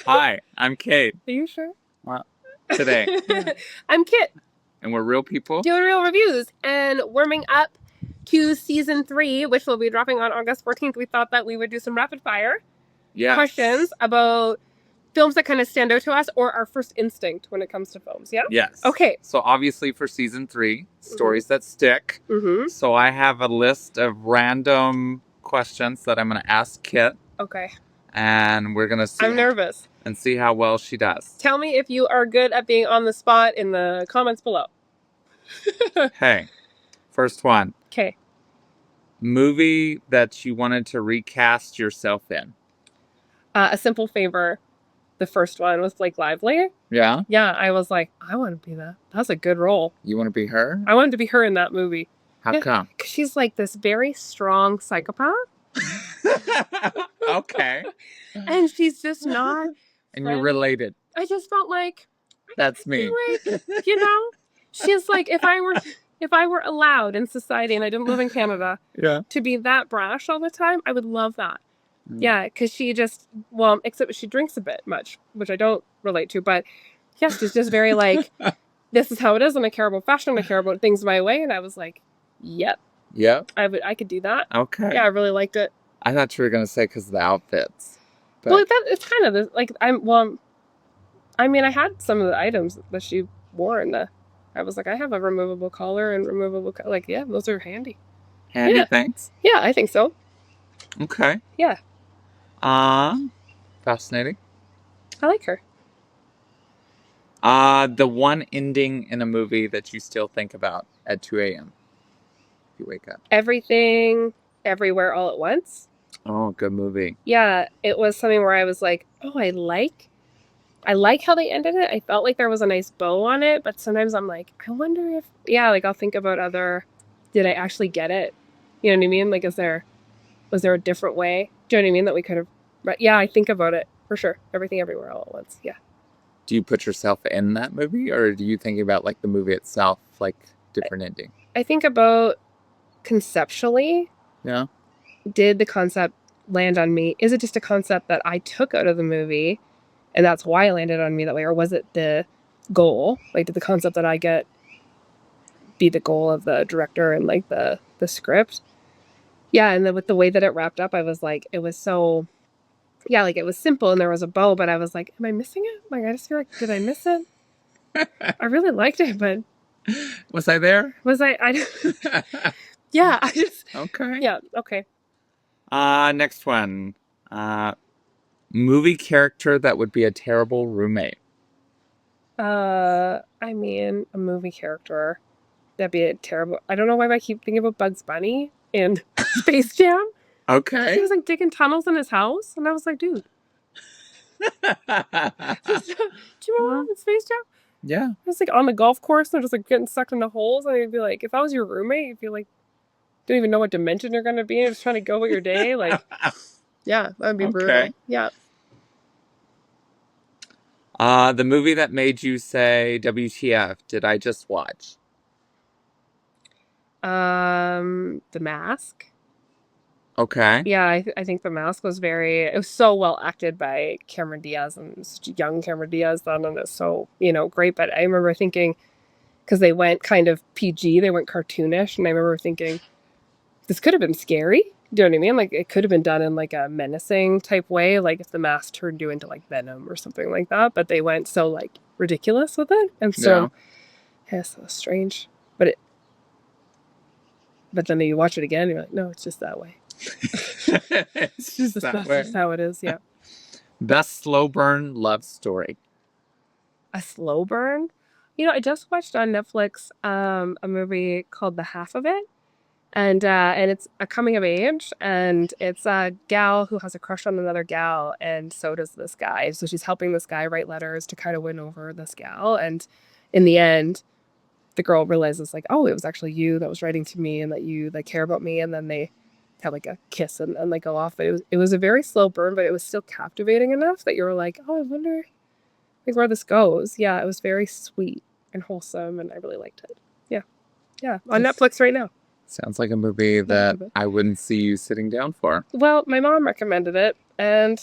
Hi, I'm Cade. Are you sure? Well, today. I'm Kit, And we're real people? doing real reviews and warming up to season 3, which will be dropping on August 14th. We thought that we would do some rapid fire questions about films that kind of stand out to us or our first instinct when it comes to films. Yeah? Yes. Okay. So obviously for season 3, stories that stick. Mm-hmm. So I have a list of random questions that I'm going to ask Kit. Okay. And we're going to see. I'm nervous. And see how well she does. Tell me if you are good at being on the spot in the comments below. Hey, first one. Okay. Movie that you wanted to recast yourself in. A Simple Favor. The first one was Blake Lively. Yeah? Yeah, I was like, I want to be that. That's a good role. You want to be her? I wanted to be her in that movie. How come? Because she's like this very strong psychopath. Okay. And she's just not. And you're related. I just felt like that's me. Like, you know, she's like if I were allowed in society and I didn't live in Canada, to be that brash all the time, I would love that. Yeah, because she just except she drinks a bit much, which I don't relate to, but yeah, she's just very like, this is how it is, and I care about fashion, I care about things my way, and I was like, yep, I could do that. Okay. Yeah, I really liked it. I thought you were gonna say because of the outfits. But... Well, it's kind of like I mean, I had some of the items that she wore, and I was like, I have a removable collar and removable like, yeah, those are handy. Handy things. Yeah, I think so. Okay. Yeah. Fascinating. I like her. The one ending in a movie that you still think about at 2 a.m. if you wake up. Everything, Everywhere, All at Once. Oh, good movie. Yeah, it was something where I was like, oh, I like how they ended it. I felt like there was a nice bow on it, but sometimes I'm like, I wonder if, like I'll think about did I actually get it? You know what I mean? Like, was there a different way? Do you know what I mean? That we could have, yeah, I think about it for sure. Everything, Everywhere, All at Once. Yeah. Do you put yourself in that movie, or do you think about like the movie itself, like different ending? I think about conceptually. Yeah. Did the concept land on me? Is it just a concept that I took out of the movie and that's why it landed on me that way? Or was it the goal? Like, did the concept that I get be the goal of the director and like the script? Yeah, and then with the way that it wrapped up, I was like, it was so, yeah, like it was simple and there was a bow, but I was like, am I missing it? Like, I just feel like, did I miss it? I really liked it, but was I there? Was I yeah, I just okay. Yeah, okay. Next one. Movie character that would be a terrible roommate. I mean, a movie character that'd be a terrible. I don't know why I keep thinking about Bugs Bunny and Space Jam. Okay. He was like digging tunnels in his house, and I was like, dude. Do you remember Space Jam? Yeah. It was like on the golf course, and they're just like getting sucked into holes, and you'd be like, if I was your roommate, you'd be like, don't even know what dimension you're gonna be, and just trying to go with your day, like. Yeah, that would be brutal. Yeah. The movie that made you say, WTF, did I just watch? The Mask. Okay. Yeah, I think The Mask was it was so well acted by Cameron Diaz, and such a young Cameron Diaz then, and it's so, great. But I remember thinking, because they went kind of PG, they went cartoonish, and I remember thinking, this could have been scary. Do you know what I mean? Like, it could have been done in like a menacing type way, like if the mask turned you into like Venom or something like that. But they went so like ridiculous with it, and so so strange. But then you watch it again, you're like, no, it's just that way. It's just that way. That's how it is. Yeah. Best slow burn love story. A slow burn? I just watched on Netflix a movie called The Half of It. And it's a coming of age, and it's a gal who has a crush on another gal, and so does this guy. So she's helping this guy write letters to kind of win over this gal. And in the end, the girl realizes like, oh, it was actually you that was writing to me, and that you like care about me. And then they have like a kiss and they go off. But it was a very slow burn, but it was still captivating enough that you were like, oh, I wonder like where this goes. Yeah, it was very sweet and wholesome, and I really liked it. Yeah, on Netflix right now. Sounds like a movie that I wouldn't see you sitting down for. Well, my mom recommended it, and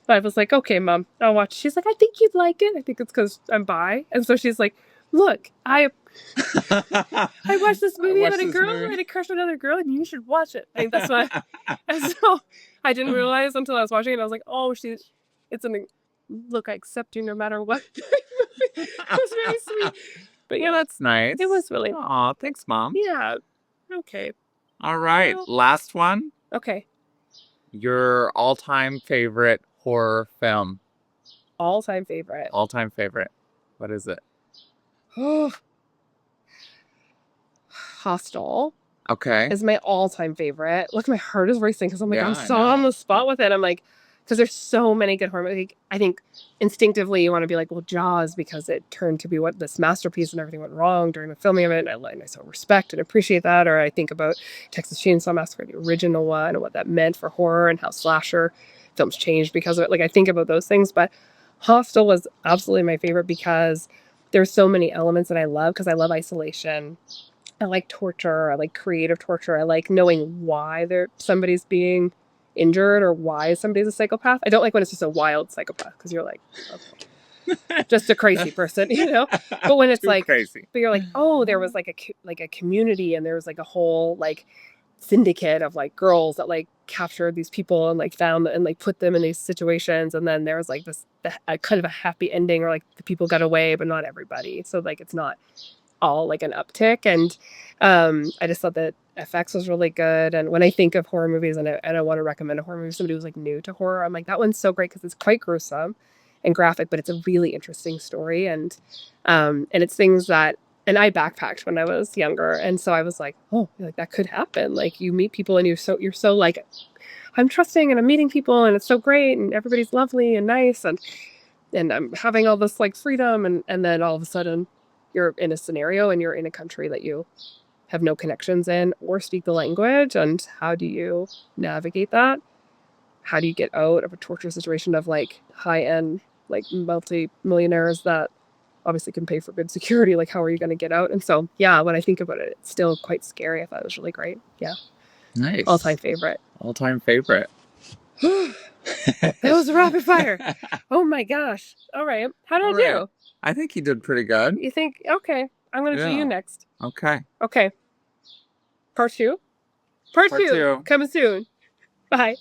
But I was like, okay, Mom, I'll watch. She's like, I think you'd like it. I think it's because I'm bi. And so she's like, look, I watched this I movie watched about a this girl who movie. had a crush on another girl, and you should watch it. I think that's what. And so I didn't realize until I was watching it. I was like, oh, it's an look. I accept you no matter what. It was very sweet. But yeah, That's nice. it was really. Aw, thanks, Mom. Yeah. Okay. All right, Well, last one. okay. Your all-time favorite horror film. All time favorite. All-time favorite. What is it? Oh, Hostel Okay. is my all time favorite. Look, my heart is racing because I'm like, Yeah, I'm I so on know. the spot with it. I'm like, because there's so many good horror movies. I think instinctively you want to be like, well, Jaws, because it turned to be what this masterpiece and everything went wrong during the filming of it. And I so respect and appreciate that. Or I think about Texas Chainsaw Massacre, the original one, and what that meant for horror and how slasher films changed because of it. Like, I think about those things. But Hostel was absolutely my favorite because there's so many elements that I love because I love isolation. I like torture. I like creative torture. I like knowing why somebody's being injured or why somebody's a psychopath. I don't like when it's just a wild psychopath because you're like, okay, just a crazy person, you know. But when it's Too like, crazy. but you're like, oh, there was like a community and there was like a whole like syndicate of like girls that like captured these people and like found and like put them in these situations and then there was like this kind of a happy ending or like the people got away but not everybody, so like it's not all like an uptick. And I just thought that FX was really good. And when I think of horror movies and I want to recommend a horror movie to somebody who's like new to horror, I'm like, that one's so great because it's quite gruesome and graphic, but it's a really interesting story. And it's things that, and I backpacked when I was younger. And so I was like, oh, like that could happen. Like you meet people and you're so like, I'm trusting and I'm meeting people and it's so great and everybody's lovely and nice and I'm having all this like freedom and then all of a sudden you're in a scenario and you're in a country that you have no connections in or speak the language, and how do you navigate that? How do you get out of a torture situation of like high end like multi-millionaires that obviously can pay for good security? Like how are you going to get out? And so yeah, when I think about it, it's still quite scary. I thought it was really great. Yeah. All-time Nice. favorite. All-time favorite. That was a rapid fire. Oh my gosh. All right. How All did I right. do? I think you did pretty good. You think, okay, I'm going to do you Yeah. next. Okay. Okay. Part two? Part Part two. two. Coming soon. Bye.